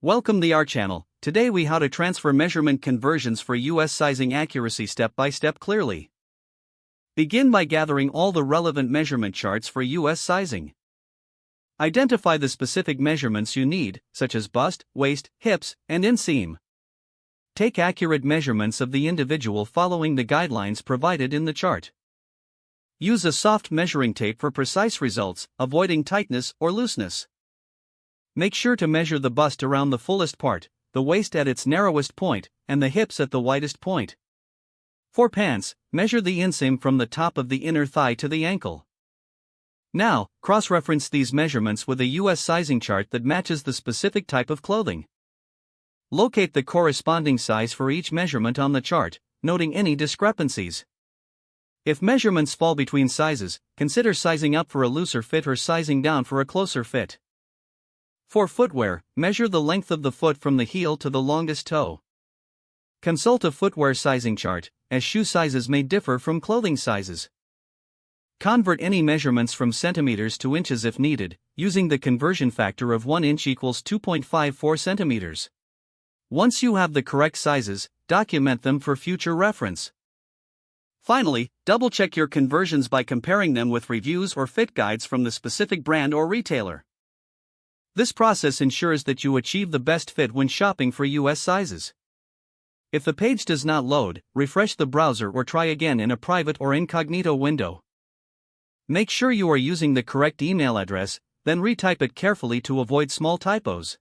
Welcome to our channel. Today we how to transfer measurement conversions for US sizing accuracy step by step clearly. Begin by gathering all the relevant measurement charts for US sizing. Identify the specific measurements you need, such as bust, waist, hips, and inseam. Take accurate measurements of the individual following the guidelines provided in the chart. Use a soft measuring tape for precise results, avoiding tightness or looseness. Make sure to measure the bust around the fullest part, the waist at its narrowest point, and the hips at the widest point. For pants, measure the inseam from the top of the inner thigh to the ankle. Now, cross-reference these measurements with a US sizing chart that matches the specific type of clothing. Locate the corresponding size for each measurement on the chart, noting any discrepancies. If measurements fall between sizes, consider sizing up for a looser fit or sizing down for a closer fit. For footwear, measure the length of the foot from the heel to the longest toe. Consult a footwear sizing chart, as shoe sizes may differ from clothing sizes. Convert any measurements from centimeters to inches if needed, using the conversion factor of 1 inch equals 2.54 centimeters. Once you have the correct sizes, document them for future reference. Finally, double-check your conversions by comparing them with reviews or fit guides from the specific brand or retailer. This process ensures that you achieve the best fit when shopping for US sizes. If the page does not load, refresh the browser or try again in a private or incognito window. Make sure you are using the correct email address, then retype it carefully to avoid small typos.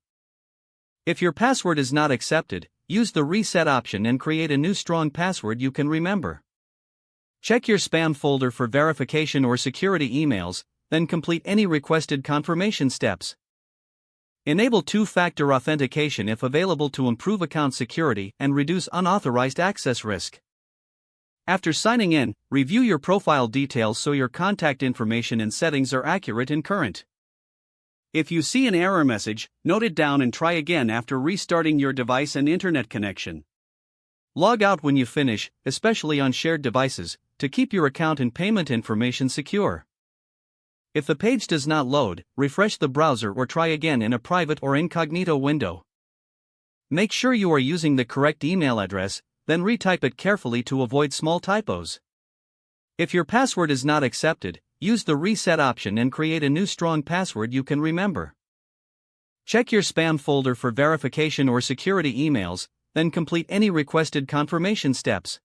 If your password is not accepted, use the reset option and create a new strong password you can remember. Check your spam folder for verification or security emails, then complete any requested confirmation steps. Enable two-factor authentication if available to improve account security and reduce unauthorized access risk. After signing in, review your profile details so your contact information and settings are accurate and current. If you see an error message, note it down and try again after restarting your device and internet connection. Log out when you finish, especially on shared devices, to keep your account and payment information secure. If the page does not load, refresh the browser or try again in a private or incognito window. Make sure you are using the correct email address, then retype it carefully to avoid small typos. If your password is not accepted, use the reset option and create a new strong password you can remember. Check your spam folder for verification or security emails, then complete any requested confirmation steps.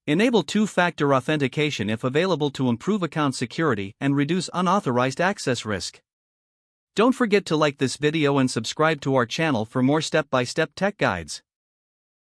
Enable two-factor authentication if available to improve account security and reduce unauthorized access risk. Don't forget to like this video and subscribe to our channel for more step-by-step tech guides.